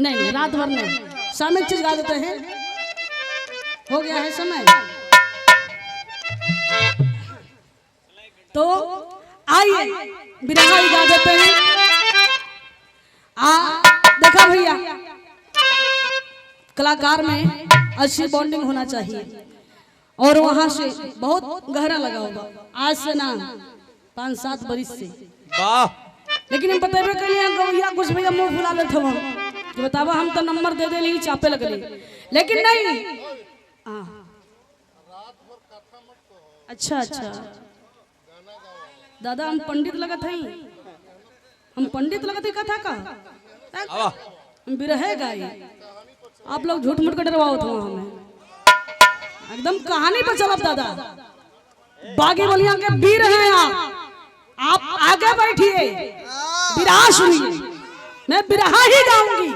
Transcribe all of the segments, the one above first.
नहीं नहीं रात भर नहीं, सामयिक चीज गा देते हैं। हो गया है समय तो आइए बिरहा ही गा देते हैं। देखा भैया कलाकार में अच्छी बॉन्डिंग होना चाहिए और वहां से बहुत गहरा लगा होगा। आज से ना 5-7 बरिस से वाह, लेकिन हम बतेबे करिए भैया कुछ भैया मुंह फुला लेते हम कि बतावा हम तो नंबर दे दे चापे लगले, लेकिन नहीं। अच्छा अच्छा दादा हम पंडित लगत हई, हम पंडित लगत है कथा का हम बिरहे गाई। आप लोग झूठ मूठ के डरवाओ थे हमें, एकदम कहानी पर चलब दादा। बागी बलिया के वीर हैं आप आगे बैठिए बिरहा सुनिए, मैं बिरहा ही गाऊंगी।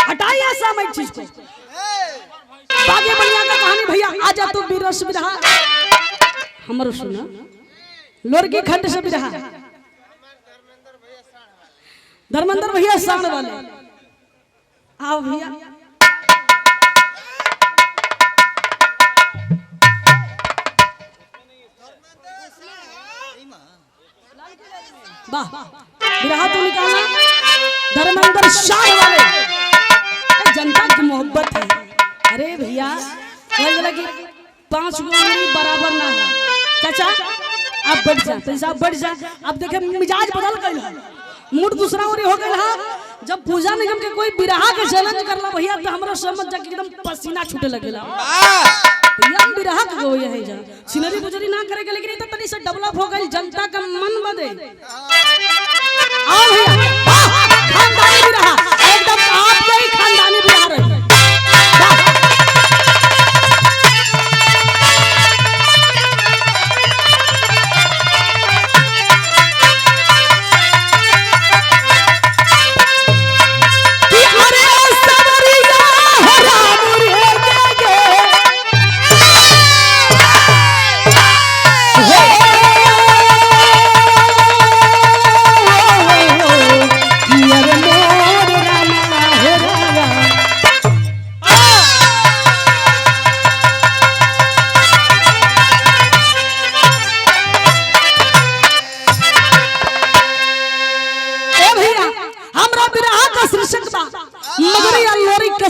हटाइए सामयिक चीज को। बागी बलिया का कहानी भैया आजा तू बीरस बिरहा हमरो सुना। लोरकी खंड से बिरहा धर्मेंद्र भैया सामने वाले आओ भैया। वाह बिरहा तो निकाला धर्मेंद्र शाह वाले, जनता की मोहब्बत है। अरे भैया कि 5 उंगली बराबर ना है। चाचा आप बढ़ जा, पैसा बढ़ जा। अब देखे मिजाज बदल गई है, मूड दूसरा और हो गया है। जब पूजा निगम के कोई बिरहा के चैलेंज करला भैया तो हमरा समझ जा कि एकदम पसीना छूटे लगेला। भैया हम बिरहा के गो यही जा सिनरी गुजरी ना करेगा, लेकिन इतना तनी से डेवलप हो गई जनता का मन बदे। आओ भैया खानदानी बिरहा एकदम आपके ही खानदानी बिरहा रही।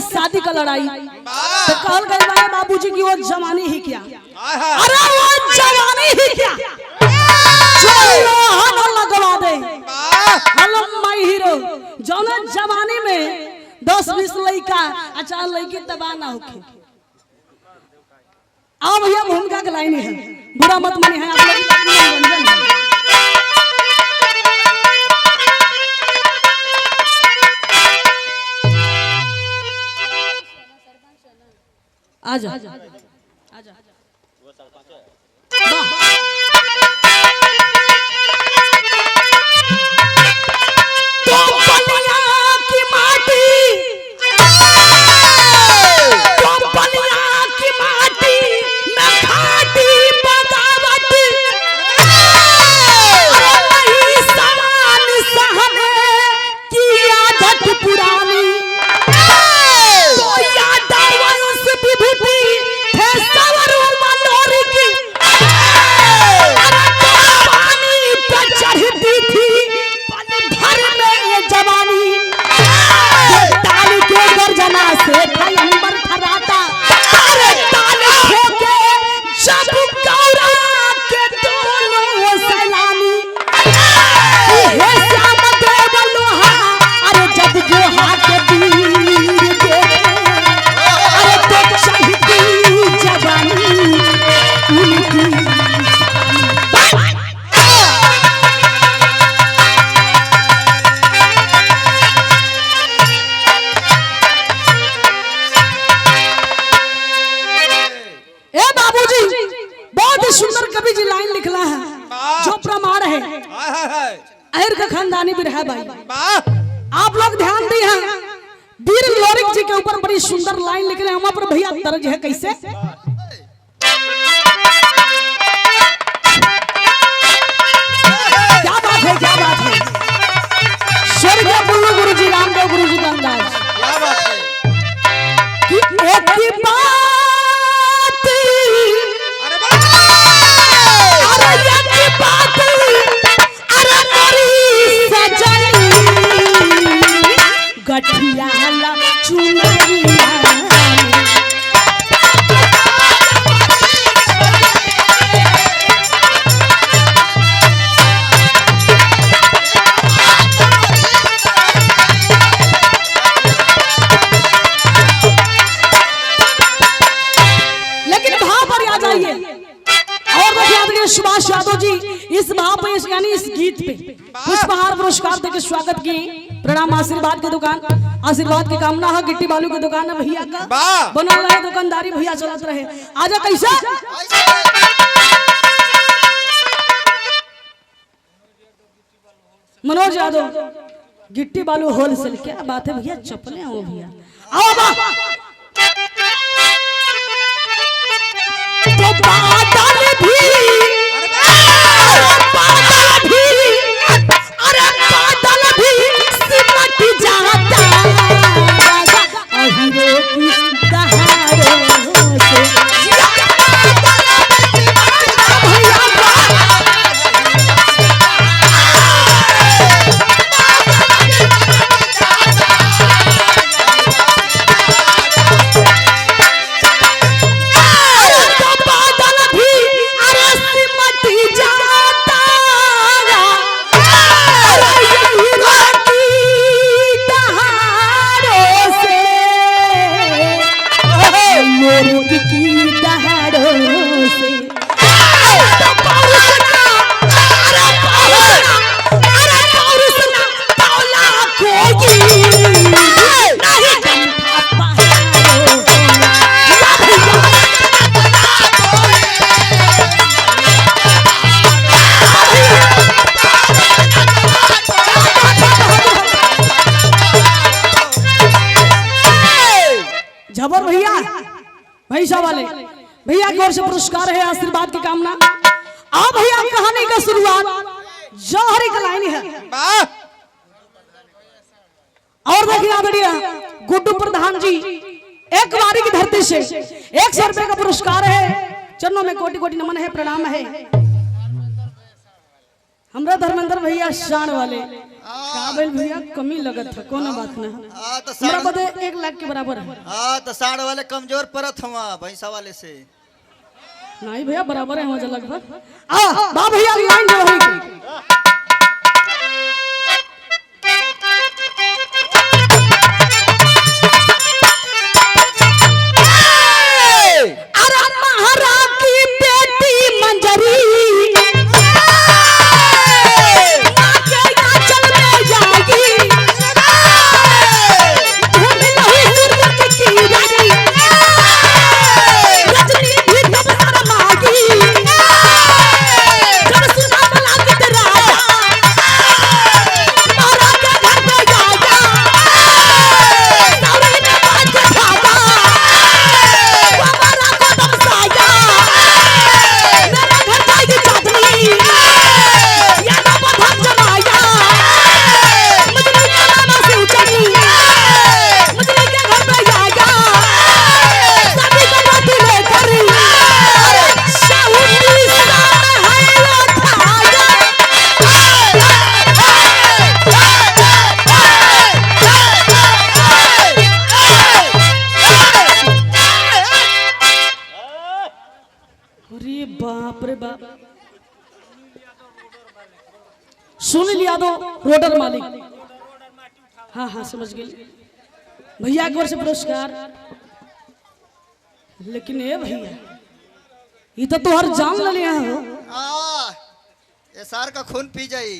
शादी का लड़ाई तो कहल गई भाई बाबूजी की वो जवानी ही क्या। अरे वो जवानी ही क्या लगवा दे। हेलो माय हीरो जौन जवानी में 10-20 लड़का अच्छा लड़की तबाह ना होके। आओ भैया भूमिका के लाइन है, बुरा मत माने है आप लोग। आजा आजा आजा वो सरपंच है। तो बलिया की माटी, तो बलिया की माटी में खाटी बगावत नहीं समान सहने की आदत पुरानी। तो याद आवा उस विभूति थे सवर मनोरी की, पानी पे चढ़ती थी पल भर में ये जवानी। ताली के गर्जना से भयंकर ठहराता, अरे ताली ठोके जब गौरा के दोनों सलामी। हे श्याम देव लोहा अरे जब जोहा के तीर देखे, अरे तो चढ़ती जवानी उनकी। ए बाबूजी बहुत ही सुंदर कवि जी लाइन लिखला है जो प्रमाण है। अहिर का खानदानी बिरहा भाई आप लोग ध्यान दी हैं। वीर लोरिक जी के ऊपर बड़ी सुंदर लाइन लिख रहे हैं, वहां पर भैया दर्ज है कैसे। क्या बात है, क्या बात है। स्वर्गीय बुल्लू गुरुजी, रामदेव गुरुजी का अंदाज। कठियाला चुनरिया सुभाष यादव जी इस भाव पे यानी इस गीत पे पुष्पहार पुरस्कार देकर स्वागत किए। प्रणाम। आशीर्वाद की दुकान, आशीर्वाद की कामना है। गिट्टी बालू की दुकान है भैया का, बना रहे दुकानदारी भैया चलत रहे। आजा कैसा मनोज यादव गिट्टी बालू होलसेल, क्या बात है भैया, चप्पलें हो भैया। आओ बादल भी सिमट जाता अहिरो की दहाड़ों से। झबर भैया भैसा वाले भैया की ओर से पुरस्कार है, आशीर्वाद की कामना। आप भैया कहानी का शुरुआत जौहरी का लाइन है और देखिए बढ़िया गुड्डू प्रधान जी एक बारी की धरती से 100 रुपए का पुरस्कार है। चरणों में कोटि कोटि नमन है, प्रणाम है। हमरा धर्मेंद्र भैया शान वाले काबिल भैया कमी लगत है, कोनो बात ना। हमरा बदे 1 लाख के बराबर है। हाँ तो साढ़ वाले कमजोर परत हुआ भैंसा वाले से नहीं भैया बराबर है मुझे लगभग। आ बा भैया लाइन जो होई अरे महारा की बेटी मंजरी सुनील यादव रोडर मालिक। हाँ हाँ समझ गई भैया की ओर से पुरस्कार। लेकिन ये भैया ये तो तुहर जान ले लिया हो। ये सार का खून पी जाई।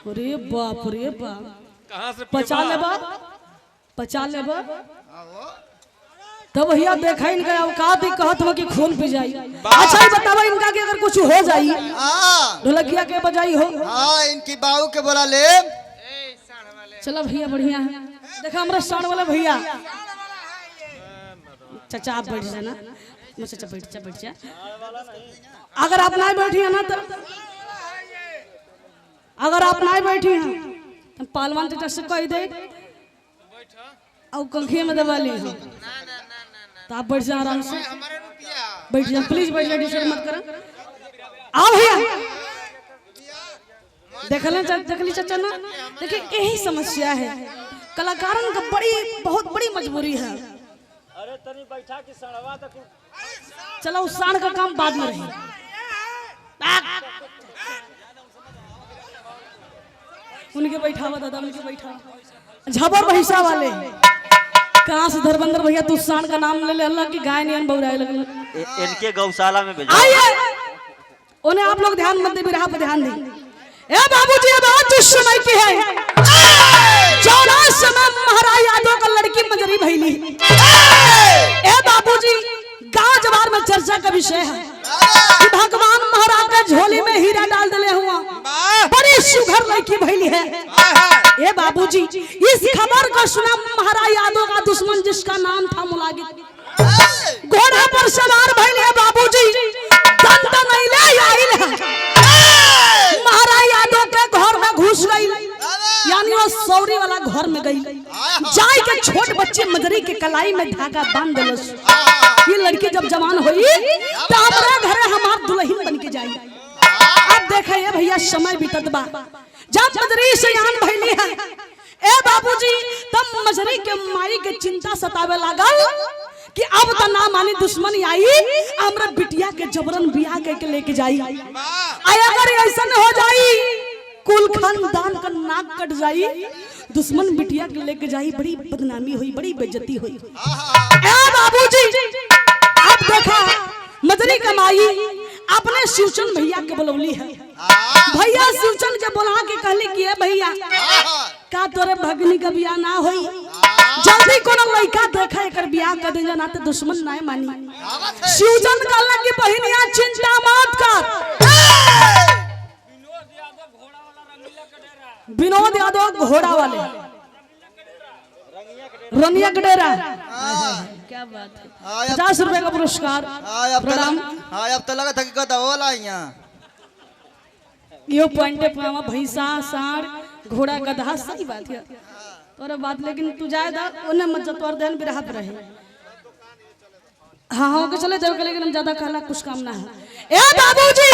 अरे बाप रे बाप, कहां से पचा ले बा तब भैया देखा इनका औकात ही कहत हो कि खून पी जाई। अच्छा ही बतावा इनका कि अगर कुछ हो जाई ढोलकिया के बजाई हो। हाँ इनकी बाऊ के बोला ले। चलो भैया बढ़िया है। देखा हमारा साड़ वाला भैया चाचा आप बैठ जाना, चाचा बैठ जा। अगर आप नहीं बैठी है ना तो अगर आप नहीं बैठी हैं तो पालवान चाचा से कह दे और कंखिया में दबा ली हो तो आप बैठ जाओ आराम से, बैठ जाओ प्लीज, बैठ जाओ, डिस्टर्ब मत करो। आओ भैया देखली चाचा ना, देखिए यही समस्या है। कलाकारन का बहुत बड़ी मजबूरी है। अरे तनी बैठा के सड़वा तक चलो उस साण का काम बाद में रही। उनके बैठावा दादा, उनके बैठा झबर भैसा वाले कहाँ से धर्मेंद्र भैया तू साण का नाम ले ले अल्लाह की गाय नहीं बहुराए लगल। इनके गौशाला में भेजा। आइए उन्हें आप लोग ध्यान मत दे, बिरहा पे ध्यान दें। ए बाबूजी ये बात उस समय की है, 14 में महाराज यादव का लड़की मजरी भैली। ए बाबूजी गांव जवार में चर्चा का विषय है कि भगवान महाराज ने झोली में हीरा डाल दिले हुआ, बड़ी सुघर लड़की भैली है। ए बाबूजी इस खबर को सुना महाराज यादव का दुश्मन जिसका नाम था मुलागित, घोड़ा पर सवार भैले है। बाबूजी दंड नहीं ले आइल है, महाराज यादव के घर में घुस गई, यानी वो सौरी वाला घर में गई। जाय के छोट बच्चे मजरी के कलाई में धागा बांध दिलस। ये लड़की जब जवान हुई तो हमारे घरे हमार दुल्हन बन के जाई। अब देखे ये भैया समय बीतत बा, जब मजरी से यान भइली है। ए बाबूजी तब मजरी के माई के चिंता सतावे लागल कि अब तो ना मानी दुश्मन आई, हमरा बिटिया के जबरन बियाह के लेके जाई। आय अगर ऐसा हो जाई कुल खानदान का नाक कट जाई, दुश्मन बिटिया के लेके जाई, बड़ी बदनामी हुई, बड़ी बेइज्जती हुई। ए बाबूजी अब देखा मदरी कमाई अपने शिवचंद भैया के बुलौली है। भैया शिवचंद के बुला के कहली कि भैया का तोरे भगनी का बियाह ना होई, जल्दी कोनो लड़का देखा एकर बियाह कर दे, ना तो दुश्मन ना मानी। शिवचंद कहला कि बहनिया चिंता मत कर, विनोद यादव घोड़ा वाले रनिया का डेरा, क्या बात है। 50 रुपए का पुरस्कार प्रणाम। अब तो लगा था कि गधा वाला यहाँ यो पॉइंटे पावा भैंसा साढ़ घोड़ा गधा सही बात है तोरा बात, लेकिन तू जाए दा उन्हें मत तोर देन बिरहा पे रहे। हाँ के चले जाओ, लेकिन हम ज्यादा कहला कुछ काम ना है। ए बाबूजी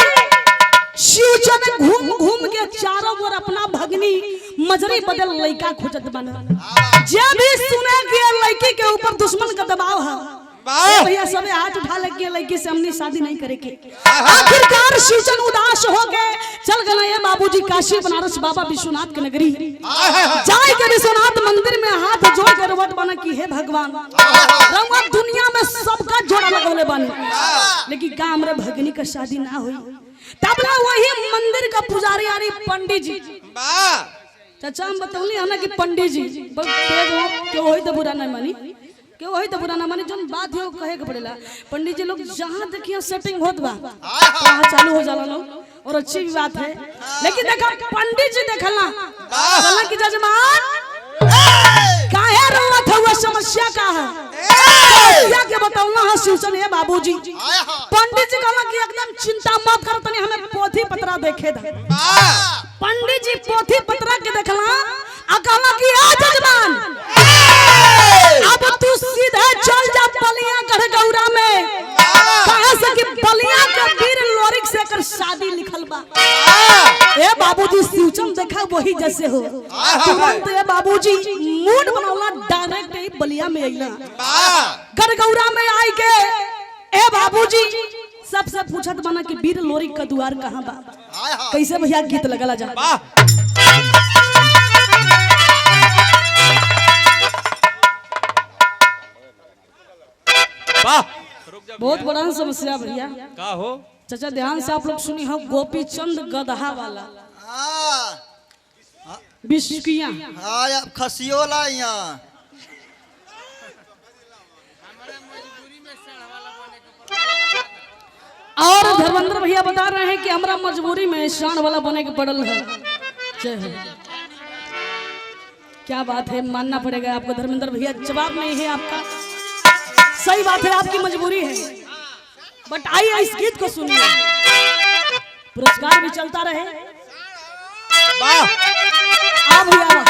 शिवचंद घूम घूम के चारों ओर अपना भगनी मजरी बदल लड़का खोजत बना। जे भी सुने कि लड़की के ऊपर दुश्मन का दबाव है, भैया सबे हाथ उठा लगे लड़की से हमने शादी नहीं करे के। आखिरकार शिवचंद उदास हो गए, चल गए ये बाबूजी काशी बनारस बाबा विश्वनाथ की नगरी। जाए के विश्वनाथ मंदिर में हाथ जोड़ के रोवट बना कि हे भगवान रंगा दुनिया में सबका जोड़ा लगौले बने, लेकिन का हमरे भगनी का शादी ना हुई। तब ना वही मंदिर का पुजारी यानी पंडित जी, चाचा हम बतौली है ना कि पंडित जी तेज हो क्यों होई तो बुरा नहीं मानी, क्यों वही तो बुरा ना माने, जो बात है वो कहे के पड़ेला। पंडित जी लोग जहाँ देखिए सेटिंग होत बा वहाँ चालू हो जाला लोग, और अच्छी भी बात है। लेकिन देखा पंडित जी देखला बोला कि जजमान काहे रोवत हुआ, समस्या का है क्या के बताऊंगा। हाँ शिवचंद है बाबूजी। पंडित जी कहला कि एकदम चिंता मत कर, तनी हमें पोथी पत्रा देखे दा। पंडित जी पोथी पत्रा के देखला आ कहला कि आ जजमान अब तू सीधे चल जा बलिया गढ़गौरा में, कहां से कि बलिया के वीर लोरिक से कर शादी लिखल बा। ए बाबूजी शिवचंद देखा वही जैसे हो तुरंत ए बाबूजी मूड बनौला, डायरेक्ट ही बलिया में आइला। गढ़गौरा में आई के ए बाबूजी सबसे पूछत बना कि वीर लोरिक का द्वार कहां बा। कैसे भैया गीत लगला जा। बहुत बड़ा समस्या भैया का हो चाचा, ध्यान से आप लोग सुनी हो। गोपी चंद गदहा वाला बिस्किया खसियोला यहाँ और धर्मेंद्र भैया बता रहे हैं कि हमारा मजबूरी में शान वाला बने के पड़ल है। क्या बात है, मानना पड़ेगा आपको धर्मेंद्र भैया, जवाब नहीं है आपका, सही बात है, आपकी मजबूरी है। बट आइए इस गीत को सुनिए, पुरस्कार भी चलता रहे। आ भैया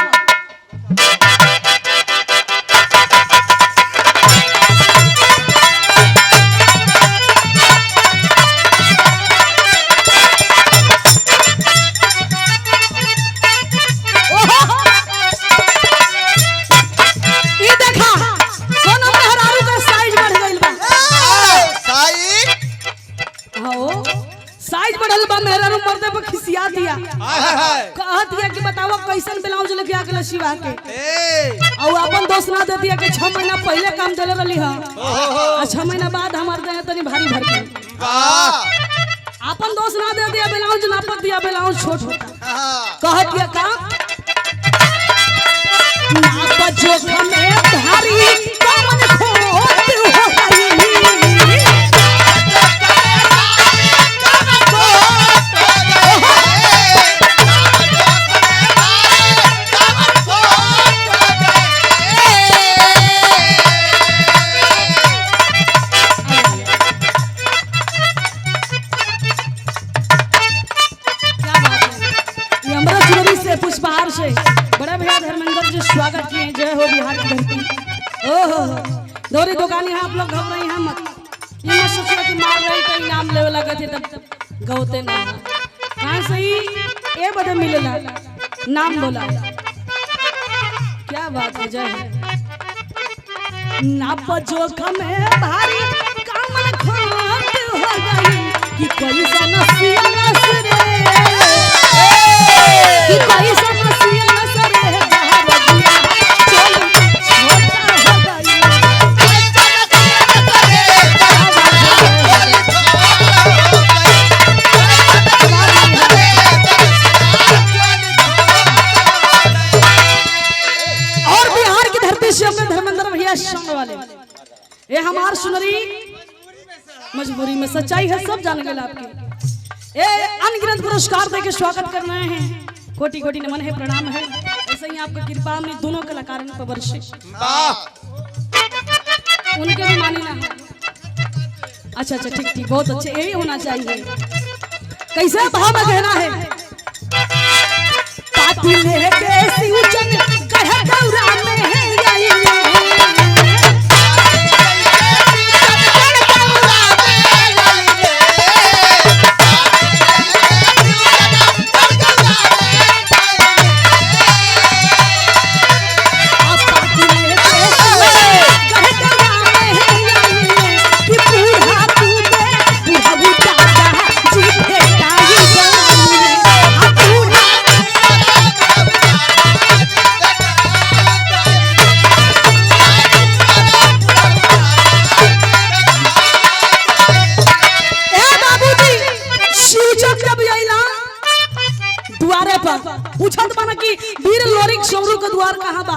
सिवा के ए और अपन दोस्त ना दे दिया कि 6 महीना पहले काम देले रही है और 6 महीना बाद हमार दे तनी भारी भरकम वाह अपन दोस्त ना दे दिया ब्लाउज नापत दिया ब्लाउज छोट होता हाँ कहत दिया का नाप जो में भारी कमन खोट हो गई पुष्पहार से बड़ा भैया धर्मेंद्र जी स्वागत किए। जय हो बिहार की धरती। ओहो दोरी दुकान यहाँ आप लोग घूम रही हैं मत ये मत सोचिए कि मार रही तो इनाम लेवे लगे थे तब गौते ना कहाँ सही ये बदे मिलेला नाम बोला क्या बात है। जय नाप जोखम है भारी कामन खोट हो गई कि कोई सा नसीब रे कि कोई समस्या न सरे बहरजिया चल छोटा हो गई और बिहार की धरती से अपने धर्मेंद्र भैया संग वाले ये हमार सुनरी मजबूरी में सच्चाई है सब जान गए आपके ये अनगिनत पुरस्कार देके स्वागत कर रहे हैं। कोटि कोटि नमन है प्रणाम है ऐसे ही आपका कृपा में दोनों कलाकारों पर वर्षे उनके भी मानी ना अच्छा अच्छा ठीक ठीक बहुत अच्छे यही होना चाहिए। कैसे भाव में कहना है पाती लेके सिउचन कहे गौरा में है आई पूछत बना कि वीर लोरिक सौरू के द्वार कहाँ बा।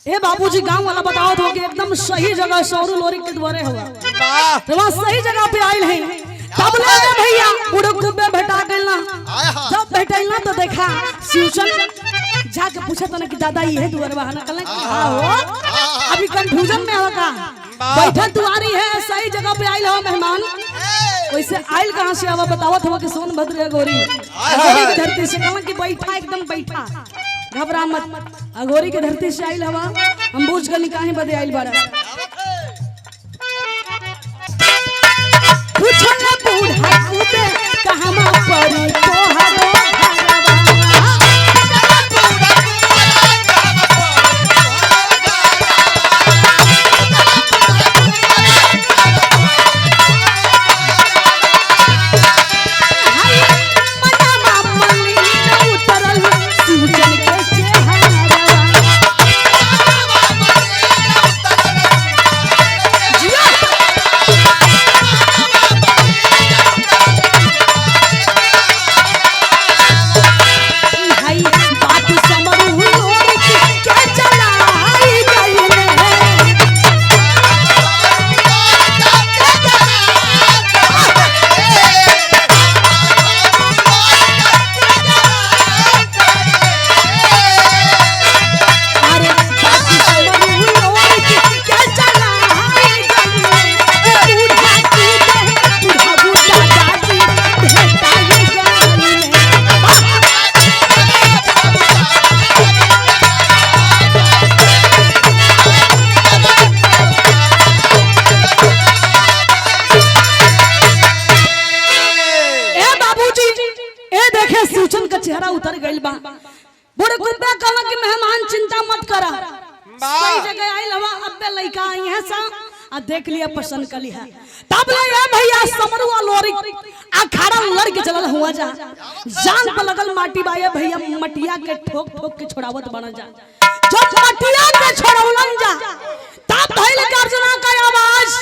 ए बाबूजी गांव वाला बताओ तो कि एकदम सही जगह सौरू लोरिक के द्वारे हुआ तो वहाँ सही जगह पे आयल है तब ले भैया उड़कुबे भेटा गइल ना जब भेटल ना तो देखा सिउचन जाके पूछत ना कि दादा ये द्वार बा ना कहले कि हां हो अभी कंफ्यूजन में होगा बैठल दुआरी है सही जगह पे आयल हो मेहमान वैसे आयल कहाँ से आवा बतावत हो कि सोनभद्र अघोरी अघोरी की धरती से कहा कि बैठा एकदम बैठा घबरा मत अघोरी की धरती से आयल हवा हम बूझ कर निकाहे बदे आयल बाड़ा पूछो ना बूढ़ा कूदे कहां मा पड़ी तोहरो चेहरा उतर गइल बा बड़े कुत्ता कहला कि मेहमान चिंता मत करा सही जगह आइल हवा अबे लइका आई है सा आ देख लिया पसंद कर लिया तब ले ये भैया समरुआ लोरी अखाड़ा लड़ के चलल हुआ जा जान पर लगल माटी बाए भैया मटिया के ठोक ठोक के छोड़ावत बन जा जो मटिया के छोड़ौलन जा तब भइल गर्जना का आवाज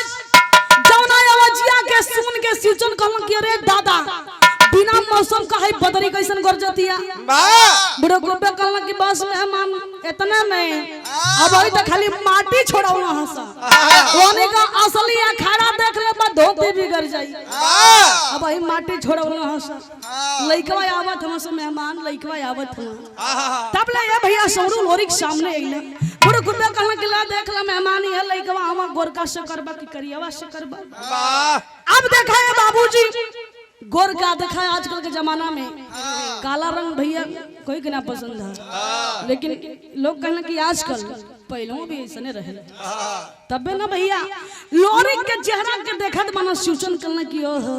जौना आवाजिया के सुन के सिचन कहलन कि अरे दादा बिना मौसम का है बदरी कैसन गरजतिया बुढ़ो गोबे कहलन कि बस मेहमान इतना में अब अभी तो खाली माटी छोड़ौना हंसा ओने का असली अखाड़ा देख ले बा धोती बिगड़ जाई अब वही माटी छोड़ौना हंसा लइकवा आवत हम से मेहमान लइकवा आवत हम तब ले ये भैया सौरू लोरी के सामने आइले बुढ़ो गोबे कहलन कि ला देख ले मेहमान ये लइकवा हम गोरका से करबा कि करियावा से करबा अब देखा है बाबूजी गोर का देखा है आजकल के जमाना में काला रंग भैया कोई के ना पसंद है लेकिन लोग कहना कि आजकल पहले भी ऐसे रहे तबे ना भैया लोरी के चेहरा के देखत मानो सूचन करना कि ओहो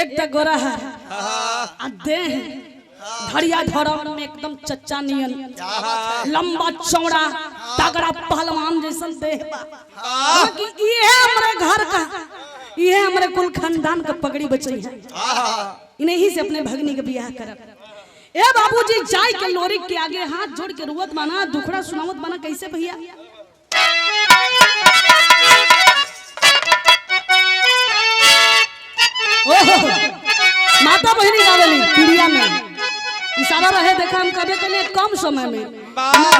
एक तक गोरा है आ देह धड़िया धड़म में एकदम चच्चा नियन लंबा चौड़ा तगड़ा पहलवान जैसन देह बा कि ये हमारे घर का ये हमारे कुल खानदान का पगड़ी बचई है इन्हीं से अपने भगनी के बियाह करब ए बाबूजी जाय के लोरी के आगे हाथ जोड़ के रुवत बना दुखड़ा सुनावत बना कैसे भैया ओहो माता बहनी गावेली पीड़िया में इशारा रहे देखा हम कबे के लिए कम समय में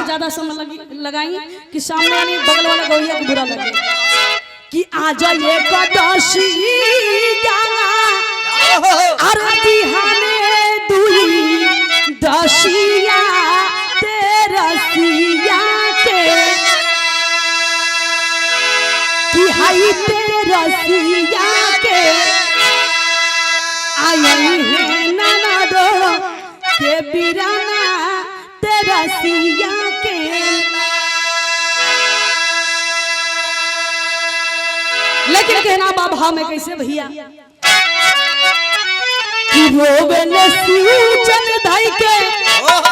ज्यादा समय लगाई कि सामने यानी बगल वाला गौरिया को बुरा लगे कि आज ये कदशी आरती हने दुई दशिया तेरसिया के कि हाई तेरसिया के आई है ननदो के बिराना तेरसिया के लेकिन कहना बाबा में कैसे भैया कि रोबन सिउचन धाई के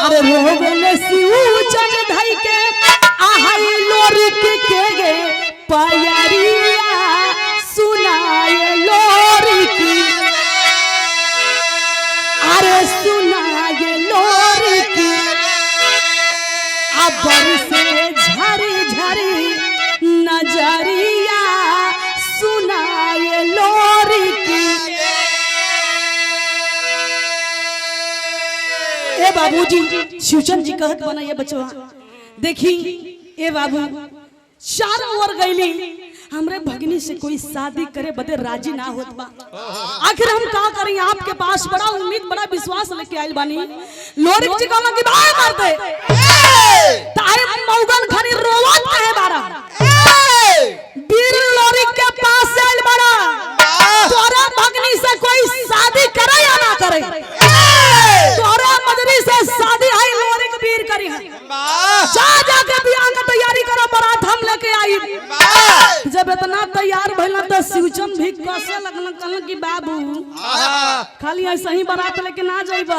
अरे रोबन सिउचन धाई के आहाई लोरी के गे पयरिया सुनाए लोरी की अरे सुनाए लोरी की अबर से झरी झरी नजरिया सुनाए लोरी की ए बाबूजी शिवचंद जी कहत बना ये बचवा देखी ए बाबू चारों ओर गईली हमरे भगनी से कोई शादी करे बदे राजी ना होत बा आखिर हम का करी आपके पास बड़ा उम्मीद बड़ा विश्वास लेके आइल बानी लोरी जी कहला कि भाई मार दे तारे मौगन खरी रोवत है बारा बीर लोरी के पास आइल बड़ा तोरा भगनी से कोई शादी करे या ना करे तोरा मदरी से शादी आई लोरी के बीर करी है जा जाके बियाह का तैयारी करो बारात हम लेके आई जब इतना तैयार भइल त शिवचम भी कसे लगन कहन कि बाबू खाली ऐसे ही बारात लेके ना जाइबा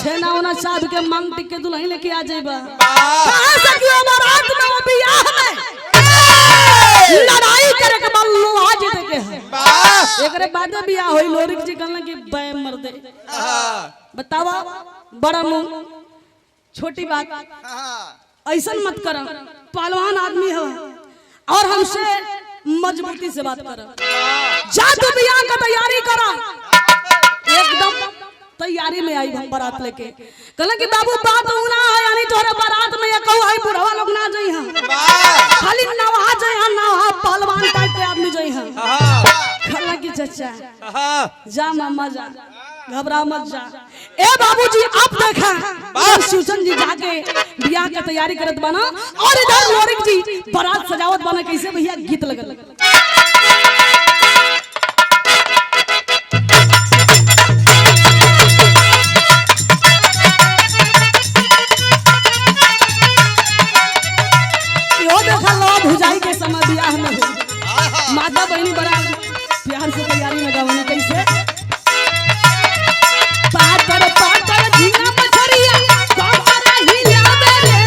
छेना ओना साहब के मांग टिक के दुल्हन लेके आ जाइबा कहां से क्यों बारात में वो बियाह में लड़ाई करे के बल्लो आज देखे है एकरे बाद बियाह होई लोरी जी कहन कि बे मर दे बतावा बड़ा मुंह छोटी बात ऐसा मत कर पहलवान आदमी हो और हमसे मजबूती से बात कर जा तू बियाह का तैयारी करा एकदम तैयारी में आई हम बारात लेके कहले कि बाबू बात होना है यानी तोरे बारात में ये कहू है बुढ़वा लोग ना जाई हां खाली नवा जाई हां नवा पहलवान टाइप के आदमी जाई हां कहला कि चाचा जा मामा जा घबरा मत जा ए बाबूजी अब देखा शिवचंद जी जाके बियाह की तैयारी करत बना और इधर लोरिक जी बारात सजावत बना कैसे भैया गीत लगल यो देखा लो भुजाई के समय बियाह में हो माता बहनी बड़ा प्यार से तैयारी में गावने कैसे पातर पातर झींगा मछरिया कामरा हिलावे रे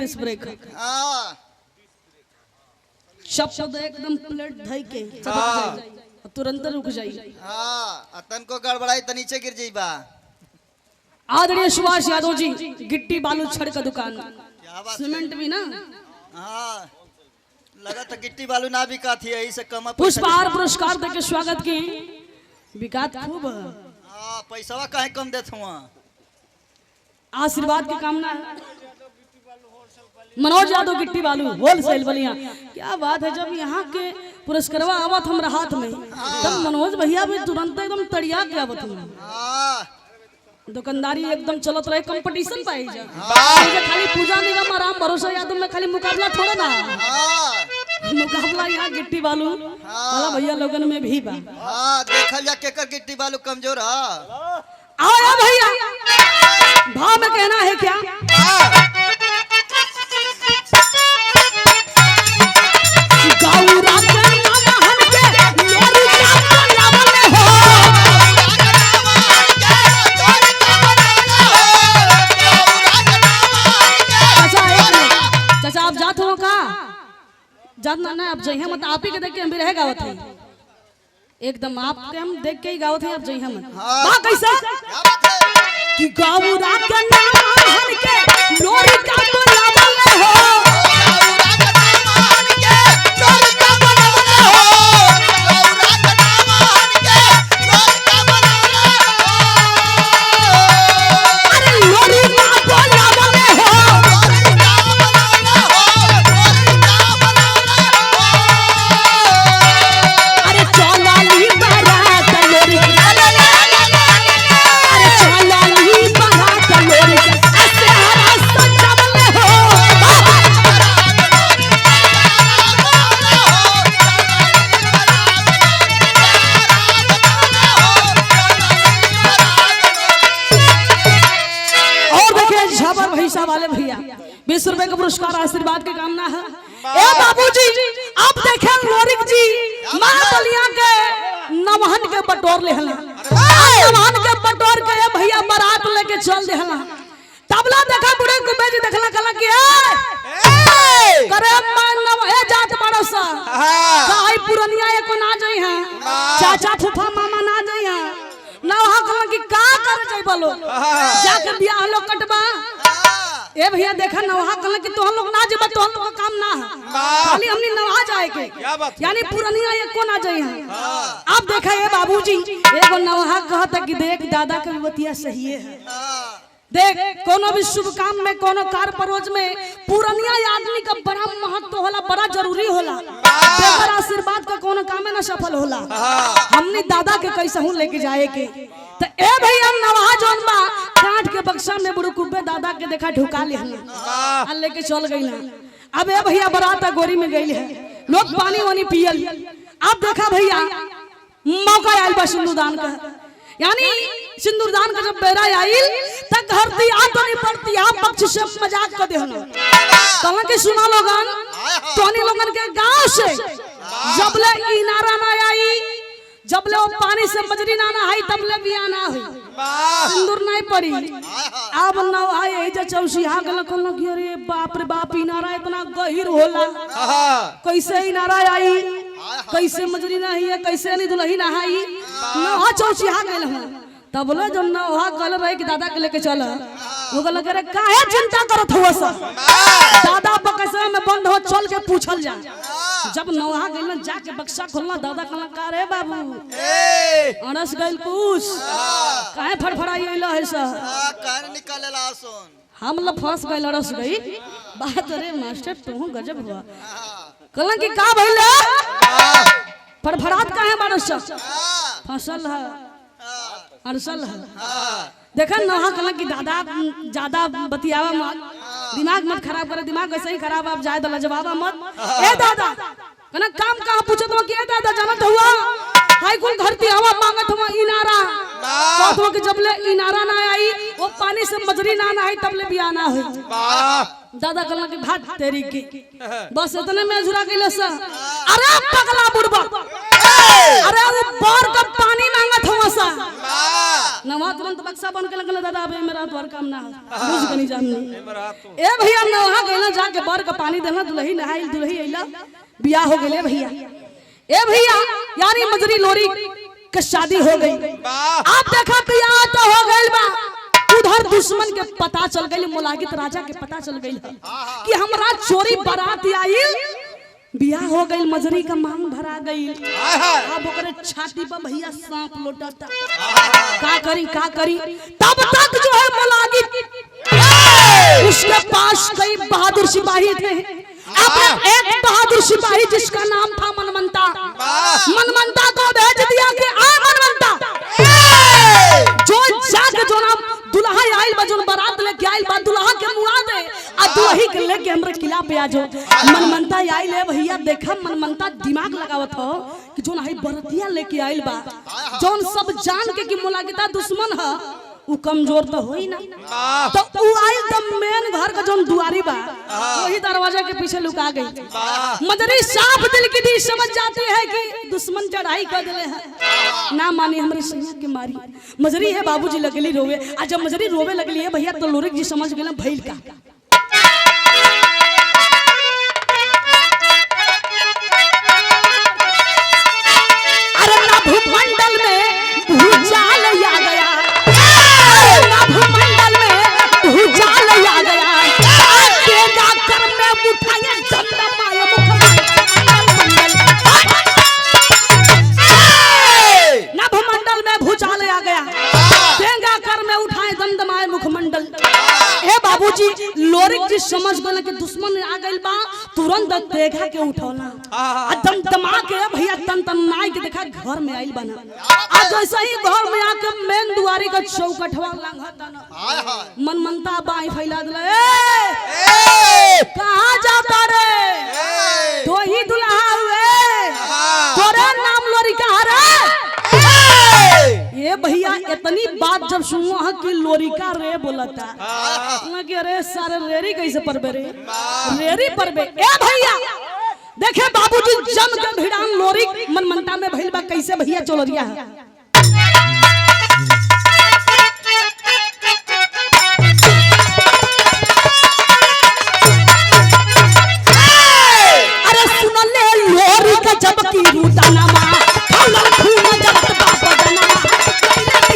डिस्क ब्रेक हाँ शब्द एकदम प्लेट धई के चटक जाई, और तुरंत रुक जाई। हाँ अतन को गड़बड़ाई तो नीचे गिर जाइबा। आदरणीय सुभाष यादव जी गिट्टी बालू छड़ का दुकान, क्या बात है? सीमेंट भी ना, हाँ लगा तो गिट्टी बालू ना बिका थी, यही से कम पुष्पहार पुरस्कार देके स्वागत की, विकात खूब है। हाँ पैसा काहे कम देत हुआ। आशीर्वाद की कामना है। मनोज यादव गिट्टी बालू होलसेल बलिया, क्या बात है। जब यहाँ के पुरस्कारवा आवत हमरा हाथ में, तब मनोज भैया भी तुरंत एकदम तड़िया के आवत हम। हाँ दुकानदारी एकदम चलत रहे, कंपटीशन पाई जा। मुझे खाली पूजा निगम आराम भरोसा यादव में खाली मुकाबला थोड़ा ना, हाँ मुकाबला यहाँ गिट्टी बालू वाला भैया लोगन में भी बा। हाँ देखल जा केकर गिट्टी बालू कमजोर है। आया भैया भाव में कहना है क्या, गौरा के नमहन के लोरी का लावले हो। चाचा आप जात हो का? जात ना आप जइहा मत, आप ही के देख के हम भी रह गावत है, एकदम आपके हम देख के ही गावत है, आप जइहा मत। वाह कैसा क्या बात है? कि गौरा के नमहन के लोरी का लावले हो। वाले भैया 20 रुपए का पुरस्कार आशीर्वाद की कामना है। ए बाबूजी आप देखें लोरिक जी मां बलिया के नमहन के बटोर लेहला, नमहन के बटोर के भैया बारात लेके चल देहला। तबला देखा बुढ़े गुब्बे जी देखला कला कि करे मानव ए जात मानसा काई पुरनिया एको ना जई है, चाचा फूफा मामा ना जई है ना, वहां कला कि का कर जई बोलो जाके बियाह लोग कटबा। ए भैया देखा नवहा कहले कि तोहन लोग ना जेबा, तोहन लोग का काम ना है, खाली हमनी नवहा जाए के, यानी पुरनिया एको ना जाई है। अब देखा ये बाबूजी एगो नवहा कहता कि देख दादा के बतिया सही है, देख कोनो भी शुभ काम में कोनो कार्य परोज में पुरनिया आदमी का बड़ा महत्व होला, बड़ा जरूरी होला, बगैर आशीर्वाद का कोनो काम में ना सफल होला। हमनी दादा के कैसे हूं लेके जाए के, तो ए भैया नवहा जोन बा काट के बक्सा में बुढ़ू कुब्बे दादा के देखा ढुका ले हल्ला लेके चल गई ना। अब ए भैया बरात गोरी में गई है, लोग पानी वानी पियल। अब देखा भैया मौका आयल बा सिंदूरदान का, यानी सिंदूरदान का जब बेरा आयल तक धरती आ तो नहीं पड़ती, आप पक्ष से मजाक कर देहलो कहला कि सुना लोगन तोनी लोगन के गांव से जबले इनारा ना आई, जबले वो पानी से मजरी ना आई तबले बिया ना हुई, सिंदूर नहीं पड़ी। अब ना आए जे चौसिया गल कहला कि अरे बाप रे बाप इनारा इतना गहिर होला, कैसे इनारा आई, कैसे मजरी ना है, कैसे नहीं दुल्ही ना आई ना चौसिया गल हूं। तब बोले जो ना वहां कल रहे कि दादा के लेके चल, वो कहला करे काहे चिंता करत हो सब, दादा बक्सा में बंद हो चल के पूछल जा। जब नौहा गइल जाके बक्सा खोलना, दादा कहला का रे बाबू अनस गइल पूछ काहे फड़फड़ाई आइला है सा, काहे निकालेला सुन हम ल फंस गइल रस गई बात। रे मास्टर तू गजब हुआ, कहला कि का भइल फड़फड़ात काहे बारस फसल है अरसल है। देखा नौहा कहला कि दादा ज्यादा बतियावा मत, दिमाग मत खराब करे, दिमाग वैसे ही खराब, आप जाए तो जवाबा मत। ए दादा कहना काम कहाँ पूछत हो कि ए दादा जानत हुआ हाई कुल घरती हवा मांगत हुआ इनारा, कहत हो कि जबले इनारा ना आई वो पानी से मजरी ना आई तबले बिया ना हुई। दादा कहला कि भात तेरी की बस इतने में झुरा गइल सा। अरे पगला बुढ़बा, अरे वो बार का पानी मांगत हुआ सा नवा तुरंत बक्सा बन के लगल दादा अबे मेरा द्वार काम ना बुझ के नहीं जाननी ए भैया नहा गइला जाके बर का पानी देना दुल्ही नहाइल दुल्ही आइला बियाह हो गेले भैया ए भैया यानी मजरी लोरी के शादी हो गई आप देखा बियाह तो हो गइल बा उधर दुश्मन के पता चल गई मुलागित राजा के पता चल गई कि हमरा चोरी बारात आइल बियाह हो गई मजरी का मांग भरा गई अब ओकरे छाती पर भैया सांप लोटता का करी तब तक जो है मुलागित उसके पास कई बहादुर सिपाही थे अपने एक बहादुर सिपाही जिसका नाम था मनमंता मनमंता को भेज दिया कि आ मनमंता जो जाके जो नाम दुल्हा आइल बा जो बारात लेके आइल बा दुल्हा के मुआ दे आ दुल्ही के लेके हमरे किला पे आ जाओ मनमंता आइल है भैया देखा मनमंता दिमाग लगावत हो कि जोन है बरतिया लेके आइल बा जोन सब जान के कि मुलागिता दुश्मन है उ कमजोर तो होई ना तो उ आइल त मेन घर का जोन दुआरी बा वही दरवाजे के पीछे लुका गई मजरी साफ दिल की दी समझ जाती है कि दुश्मन चढ़ाई कर दिले है ना मानी हमरे सैया के मारी मजरी है बाबूजी लगली रोवे आ जब मजरी रोवे लगली है भैया तो लोरिक जी समझ गेला भइल का अरे ना भूमंडल में भूचाल आ गया भूमंडल में भूचाल आ गया तेजा कर में उठाए दमदमाए ना भूमंडल में भूचाल आ गया तेजा कर में उठाए दमदमाए मुखमंडल हे बाबूजी लोरिक जी समझ गए कि दुश्मन आ गइल बा तुरंत तेगा के उठौला आ दमदमा के भैया तनतनाई के देखा घर में आइल बना आ जैसे ही घर में आके मेन दुआरी का चौकठवा लांघता ना मनमंता बाई फैला दिले कहां जाता रे तो ही दुल्हा हुए तोरे नाम लोरिका रे ये भैया इतनी बात जब सुनो है कि लोरिका रे बोलता लगे रे सारे रेरी कैसे परबे रे रेरी परबे ए भैया देखे बाबूजी जम के भिड़ान लोरिक मनमंता में भइल बा कैसे भैया चोलरिया है अरे सुन ले लोरिका जब की रूटाना मा हलल खून जब बाप दना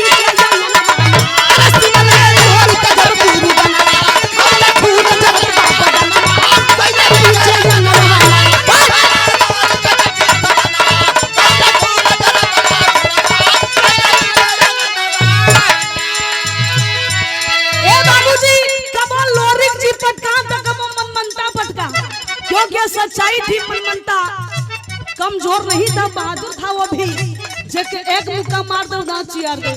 सच्चाई थी मनमंता कमजोर नहीं था बहादुर था वो भी जेके एक मुक्का मार दो दांत चियार दो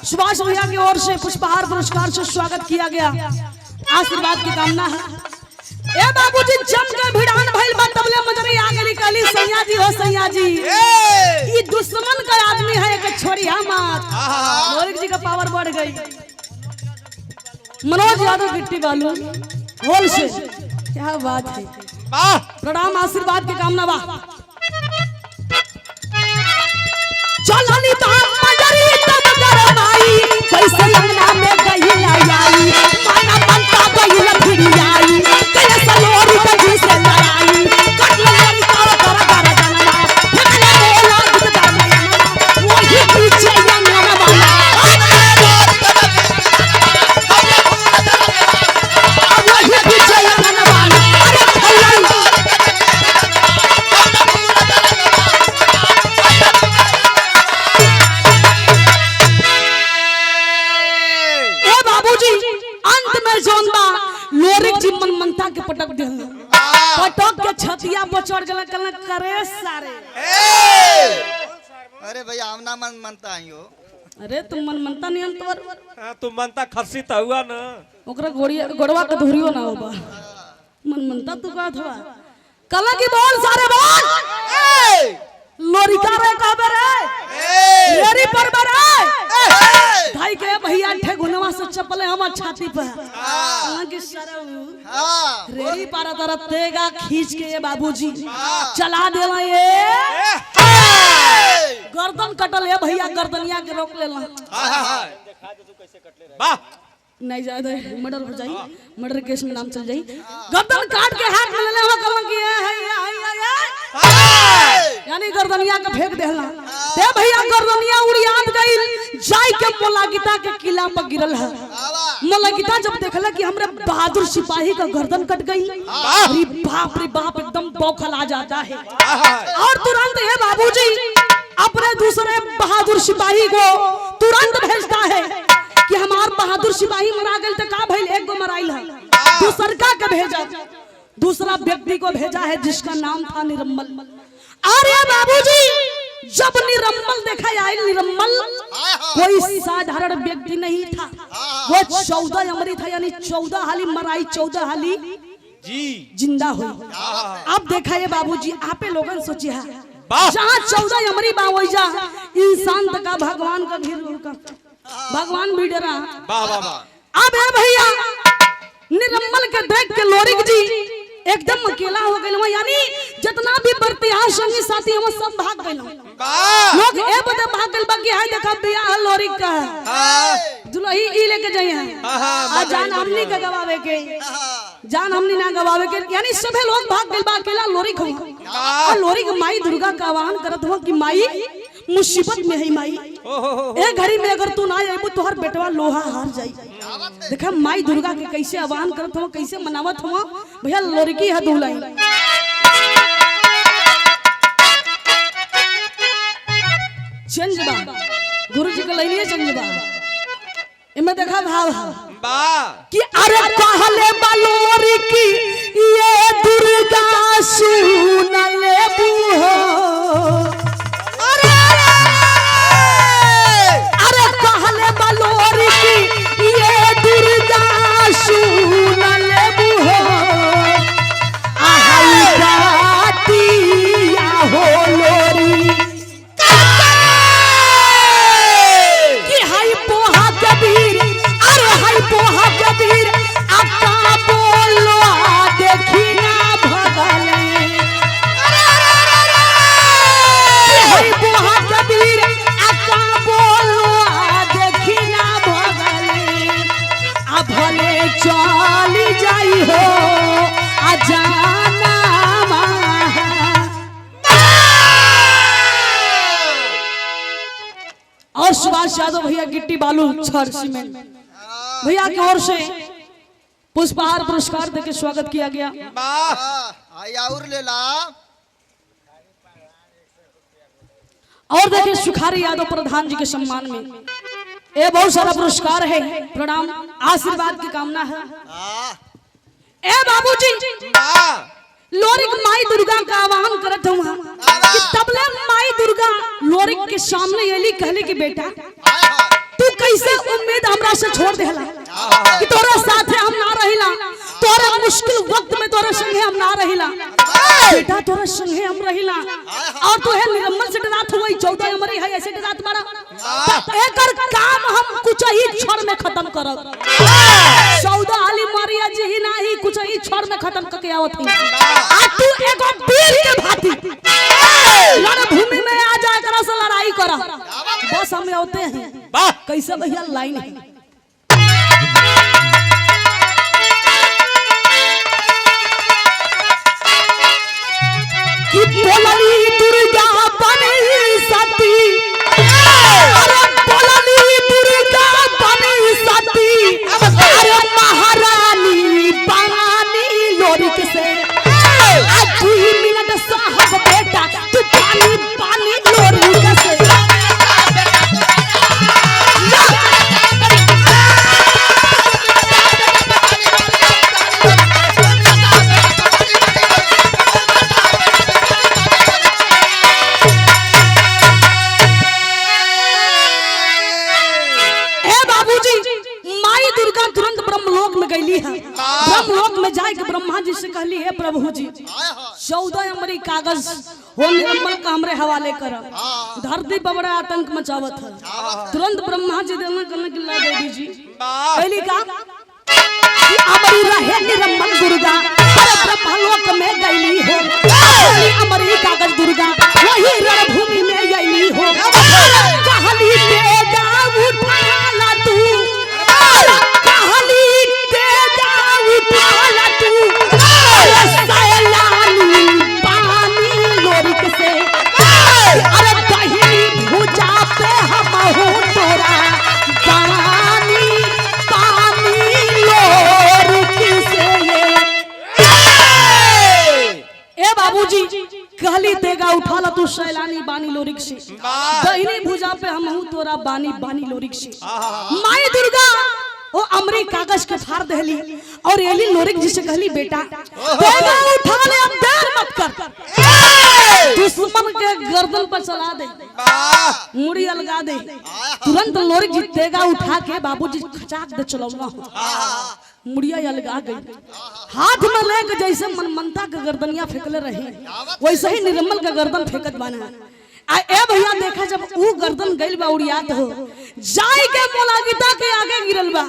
सुभाष भैया की ओर से पुष्पहार पुरस्कार से स्वागत किया गया आशीर्वाद की कामना है ए बाबूजी जम के भिड़ान भइल बा तबले मजरी आ गली काली सैया जी हो सैया जी ये दुश्मन का आदमी है एक छोड़िया मत लोरिक जी का पावर बढ़ गई मनोज यादव गिट्टी बालू होल से क्या बात है प्रणाम आशीर्वाद की कामना बा चलनी तो मजरी तब करवाई कैसे अंगना में गई आई माना बनता गई लफड़ी आई कैसे लोरी कजी से लड़ाई कटले लड़का कर कर जाना हमने बोला गुददाना वही पीछे जाना वाला वही पीछे जाना वाला के पटक दे पटक के छतिया पर चढ़ गला कल करे सारे अरे भैया हम ना मनता ही हो अरे तुम मनमंता नहीं अंतवर तुम मनता खर्सी त हुआ ना ओकरा गोड़वा के धुरियो ना होबा मनमंता तू का थवा कल की बोल सारे बोल लोरिका रे कहबे रे रेरी पर बरे भाई के भैया ठेगुनवा से चपले हम छाती पे हालांकि सरऊ रेरी पारा तरफ तेगा खींच के बाबूजी चला देला ये गर्दन कटल है भैया गर्दनिया के रोक लेला वाह नहीं ज्यादा मर्डर हो जाई मर्डर केस में नाम चल जाई गर्दन काट के हाथ में ले ले हो कहला कि यानी गर्दनिया के फेंक देला ते भैया गर्दनिया उड़ियात गई जाई के मोलागिता के किला पर गिरल है मोलागिता जब देखला कि हमरे बहादुर सिपाही का गर्दन कट गई अरे बाप रे बाप एकदम बौखला जाता है और तुरंत ये बाबूजी अपने दूसरे बहादुर सिपाही को तुरंत भेजता है कि हमार बहादुर सिपाही मरा गए तो का भइल एक गो मराइल है दूसरका के भेजा दूसरा व्यक्ति को भेजा है जिसका नाम था निरम्मल। अरे बाबूजी जब निरम्मल देखा आए निरम्मल कोई साधारण व्यक्ति नहीं था वो 14 अमरी था यानी 14 हाली मराई 14 हाली जी जिंदा हुई। अब देखा ये बाबूजी आपे लोगन सोचिए जहाँ 14 अमरी बा वही जा इंसान तक भगवान का भी भगवान भी डरा। वाह वाह वाह अब है भैया निरम्मल के देख के लोरिक जी एकदम अकेला हो गए यानी जितना भी बर्तियार संगी साथी हम सब भाग गए लोग ए बदे भाग गए बाकी है देखा बियाह लोरिक का है दुल्ही ई लेके जाई है आ जान हमनी के गवावे के जान हमनी ना गवावे के यानी सभे लोग भाग गए बा अकेला लोरिक हो और लोरिक माई दुर्गा का आह्वान करत हो कि माई मुसीबत में है माई ए घड़ी में अगर तू ना आइबो तोहर बेटवा लोहा हार जाई देखा माई दुर्गा के कैसे आह्वान करत हो कैसे मनावत हो भैया लड़की है दुल्हन चंजबा गुरुजी के लइनिए चंजबा इमे देखा भाव है कि अरे कहले बलोरी की ये दुर्गा सुन लेबू हो अरे कहले बलोरी की ये दुर्गा सुन लेबू हो आहाई बातिया हो लोरी कि हाई पोहा कबीर अरे हाई पोहा कबीर अक्का बोलो देखी ना भगले हाई पोहा कबीर अक्का बोलो देखी ना भगले आ भले चली जाई हो आ जाना और सुभाष यादव भैया गिट्टी बालू छड़ सीमेंट भैया की ओर से पुष्पहार पुरस्कार देके स्वागत किया गया। आई और ले ला और देखिए सुखारी यादव प्रधान जी के सम्मान में ये बहुत सारा पुरस्कार है प्रणाम आशीर्वाद की कामना है। ए बाबूजी लोरिक माई दुर्गा का आह्वान करत हूँ कि तबले माई दुर्गा लोरिक के सामने एली कहले कि बेटा तू कैसे उम्मीद हमरा से छोड़ देला कि तोरा साथे हम ना रहिला तोरा मुश्किल वक्त में तोरा संगे हम ना रहिला बेटा तोरा संगे हम रहिला और तू है निरम्मल से डरात हुई 14 अमरी है ऐसे डरात मारा एकर काम हम कुछ ही क्षण में खत्म करब 14 आली मारिया जी ही नाही कुछ ही क्षण में खत्म करके आवत है आ तू एगो वीर के भांति रणभूमि में आ जा करा से लड़ाई करा बस हम होते हैं कैसे भैया लाइन है कि बोलली दुर्गा बनी सती अरे बोलली दुर्गा बनी सती अरे महारानी बानी लोरिक से आज 2 मिनट साहब बेटा तू पानी पानी लोरिक से ब्रह्मलोक में जाए के ब्रह्मा जी से कहली है प्रभु जी 14 अमरी कागज हो निरम्मल का हमरे हवाले कर धरती पर बड़ा आतंक मचावत है तुरंत ब्रह्मा जी देना करने के लिए देवी जी कहली का कि अमरी रहे निरम्मल दुर्गा पर ब्रह्मलोक में गईली हो अमरी कागज दुर्गा वही रणभूमि में गईली हो तू सैलानी बानी लोरिक से, दहिनी भुजा पे हम हूँ तोरा बानी बानी लोरिक से। माई दुर्गा वो अमरी कागज के फाड़ दहली और एली लोरिक जी से कहली बेटा तेगा उठा ले, अब देर मत कर, दुश्मन के गर्दन पर चला दे, मुड़ी अलगा दे। तुरंत लोरिक जी तेगा उठा के बाबूजी खचाक दे चलौना, मुड़िया अलगा गई। हाथ में लेके जैसे मनमंता के गर्दनिया फेंकले रहे वैसे ही निर्मल का गर्दन फेंकत बाना। ए भैया देखा जब वो गर्दन गइल बा उड़ियात हो जाई के मोलागिता के आगे गिरल बा।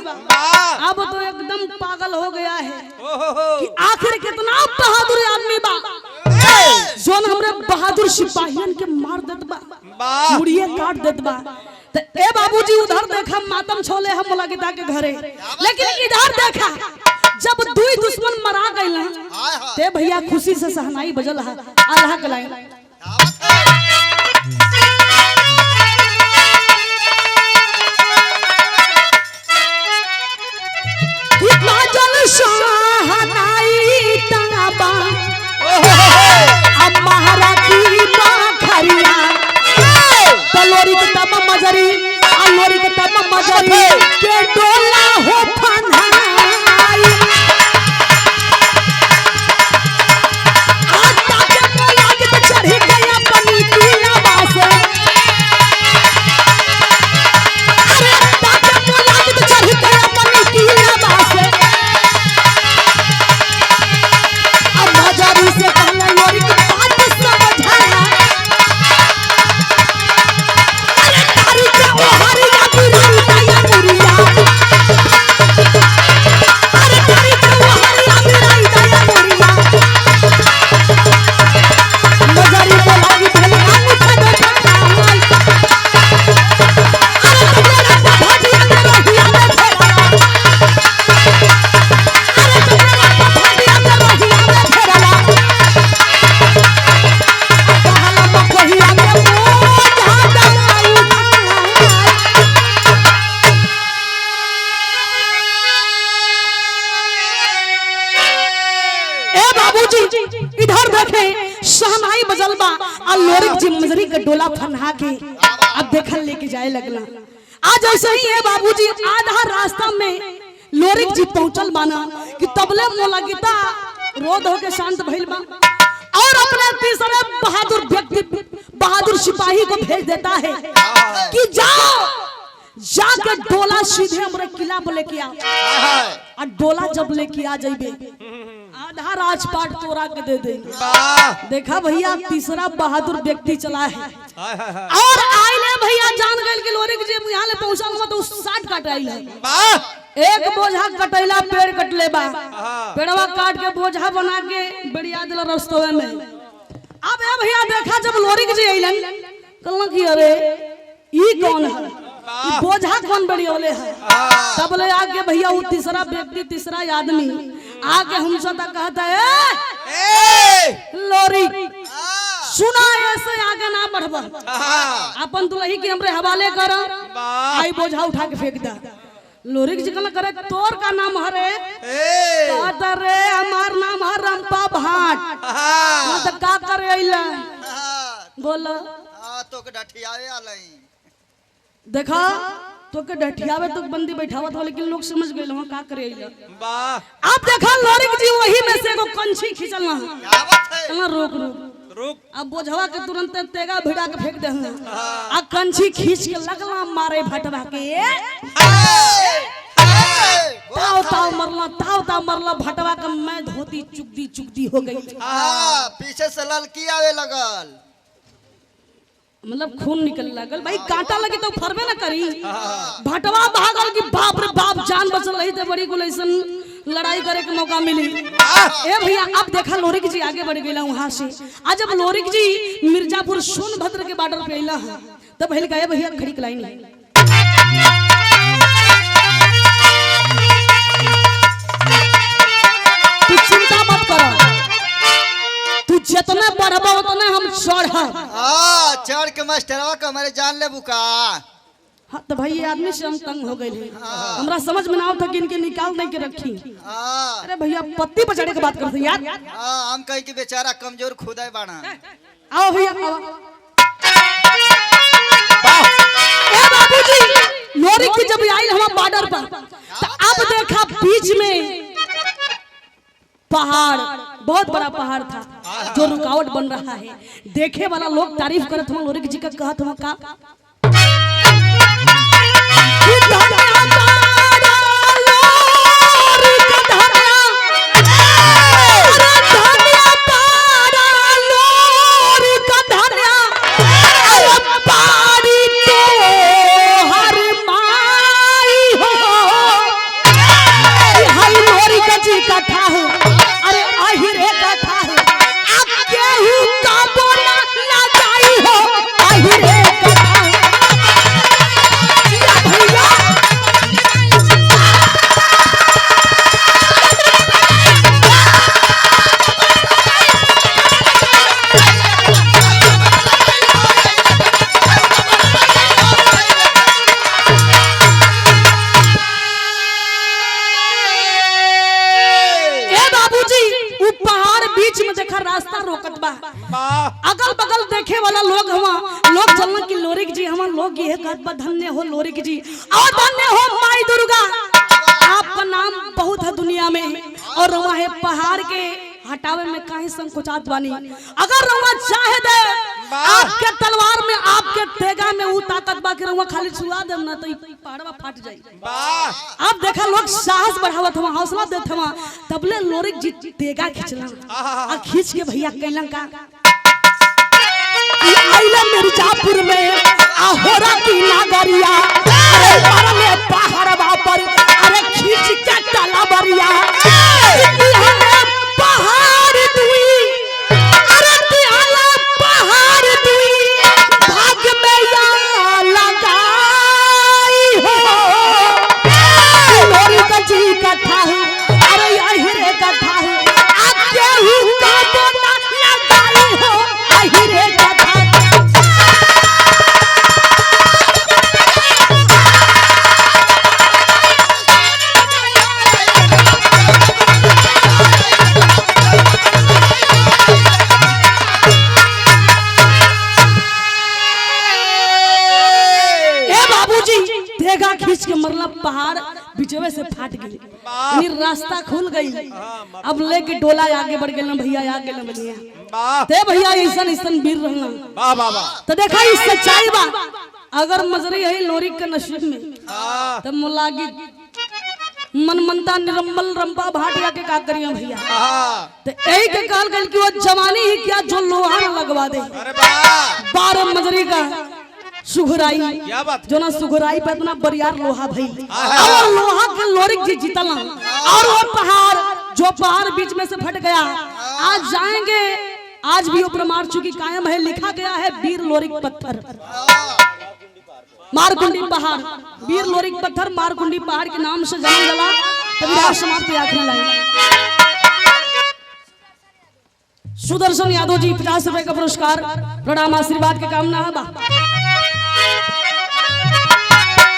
अब तो एकदम पागल हो गया है कि आखिर कितना बहादुर आदमी बा जोन हमरे बहादुर सिपाहियन के मार देत बा, मुड़िए काट देत बा। तो ए बाबूजी उधर देखा मातम छोले हम मोलागिता के घरे, लेकिन इधर देखा जब दुई दुश्मन मरा गइल ते भैया खुशी से सहनाई बजल है। अल्लाह के लाइन के डोला हो फनाई आता के मोलागित चढ़ी गया पनी की आवाज, अरे आता के मोलागित चढ़ी गया पनी की आवाज। अब मजारी से कहला लोरी की बात समझाया, अरे तारी के ओहारी या बिरंता या मुरिया, अरे तारी के ओहारी या बिरंता या मुरिया। मजारी बोलागी भले अंगूठा देखा आई, अरे तुम्हारा भाटिया में रहिया में फेरला, अरे तुम्हारा भाटिया में रहिया में फेरला। कहला मकोहिया में मोजा दमाई। ए बाबूजी इधर देखे शहनाई बजलबा और लोरिक जी मजरी का डोला फन्हा के अब देखल लेके जाए लगला। आज ऐसे ही है बाबूजी आधा रास्ता में लोरिक जी पहुंचल बाना कि तबले मोलागिता रोध होके शांत भइल बा और अपने तीसरे बहादुर व्यक्ति बहादुर सिपाही को भेज देता है कि जाओ जाके डोला सीधे हमरे किला पर लेके आओ, और डोला जब लेके आ जाइबे आधा राजपाट तोरा के दे दे। देखा भैया तीसरा बहादुर व्यक्ति चला है और आइले भैया जान गए कि लोरिक जी यहाँ ले पहुंचा तो 60 काट आइल है। एक बोझा कटैला पेड़ कटले बा, पेड़वा काट के बोझा बना के बढ़िया दिल रस्तों में। अब ए भैया देखा जब लोरिक जी आइलन कहला कि अरे ई कौन है, बोझा कौन बड़ी ओले है। तब ले आगे भैया वो तीसरा व्यक्ति तीसरा आदमी आगे हमसे तक कहता है लोरी सुना ऐसे आगे ना बढ़बा, अपन दुल्ही के हमरे हवाले कर, आई बोझा उठा के फेंक दा। लोरिक जी कहला करे तोर का नाम हरे, कहता रे हमार नाम है रंपा भाट। तो का करे अइला बोलो तो के डठियावे आलई देखा तो के डठियावे तो बंदी बैठावत हो, लेकिन लोग समझ गए वहां का करे अइला। अब देखा लोरिक जी वही में से एगो कंछी खींचल ना, कहला रोक रोक रुक। अब बोझवा के तुरंत तेगा भिड़ा के फेंक दे आ कंछी खींच के लगला मारे भटवा के ताव मरला भटवा का मैं धोती चुकदी हो गई। पीछे से ललकी आवे लगल, मतलब खून निकल लगल। भाई कांटा लगी तो फरबे ना करी। भटवा भागल कि बाप रे बाप जान बचल रही तो बड़ी गुलेसन लड़ाई करे के मौका मिली। ए भैया अब देखा लोरिक जी आगे बढ़ गया वहां से। आज जब लोरिक जी मिर्जापुर सोनभद्र के बॉर्डर पे अइला तब भइल गए भैया खड़ी के लाइन है। तू चिंता मत करो, तू जितना बढ़बा उतना हम चढ़ चढ़ के मास्टरवा के हमारे जान ले बुका। हाँ तो भाई ये आदमी से हम तंग हो गए हैं। हमरा समझ में ना आवता कि इनके निकाल नहीं के रखी। अरे भैया पत्ती पर चढ़े के बात करते यार। हम कहीं कि बेचारा कमजोर खुदा बाना। आओ भैया आओ। जब आई हम बॉर्डर पर तो अब देखा बीच में पहाड़, बहुत बड़ा पहाड़ था जो रुकावट बन रहा है। देखे वाला लोग तारीफ करत हम लोरी जी का कहत हम का अगल बगल देखे वाला लोग लोग चलन की लोरिक जी हम लोग ये धन्य हो लोरिक जी और धन्य हो माई दुर्गा, आपका नाम बहुत है दुनिया में। और वहाँ है पहाड़ के हटावे में काहे संकोचात बानी, अगर रउआ चाहे दे आपके तलवार में आपके तेगा में उ ताकत बा के रउआ खाली छुआ देम ना तो पहाड़वा फट जाई। अब देखा लोग साहस बढ़ावत हवा, हौसला देत हवा, तबले लोरिक जी तेगा खिंचला आ खींच के भैया कैलन का आइला मिर्जापुर में आहोरा की नागरिया, अरे मारले पहाड़वा पर अरे खींच के तलवारिया पहाड़ दुई, अरे तिहाला पहाड़ दुई भाग में या लगाई हो लोरी का जी कथा है, अरे यही रे कथा है आगे ही का बोना लगाई हो यही रे कथा। खींच के मरला पहाड़ बिचवे से फाट गई, रास्ता खुल गई। अब लेके डोला आगे बढ़ गए भैया, आगे न भैया ते भैया ऐसन ऐसन वीर रहना तो देखा इस सच्चाई बा। अगर मजरी है लोरी के नसीब में तब मुलागी मनमनता निरम्बल रंपा भाटिया के का करिया भैया, तो यही के काल गल की वो जवानी ही क्या जो लोहा न लगवा दे। 12 मजरी का सुघराई जो ना सुघराई पे इतना बरियार लोहा भई और लोहा के लोरिक जी जीतला और वो पहाड़ जो पहाड़ बीच में से फट गया आज जाएंगे, आज भी वो प्रमाण चुकी कायम है, लिखा गया है वीर लोरिक पत्थर मारकुंडी पहाड़, वीर लोरिक पत्थर मारकुंडी पहाड़ के नाम से जाना गया। कविराज समाप्त आखिरी लाइन सुदर्शन यादव जी 50 रुपए का पुरस्कार प्रणाम आशीर्वाद के कामना है बा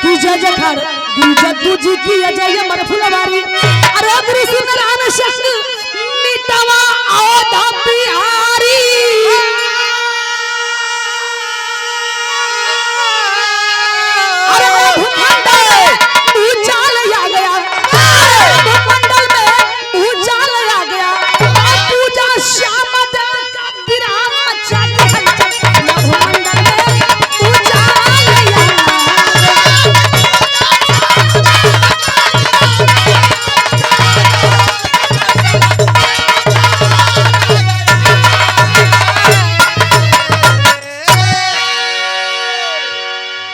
की जय जखर गुरु जद्दू जी की जय मर फुलवारी, अरे गुरु सुंदरान शक मिटवा औधा बिहारी।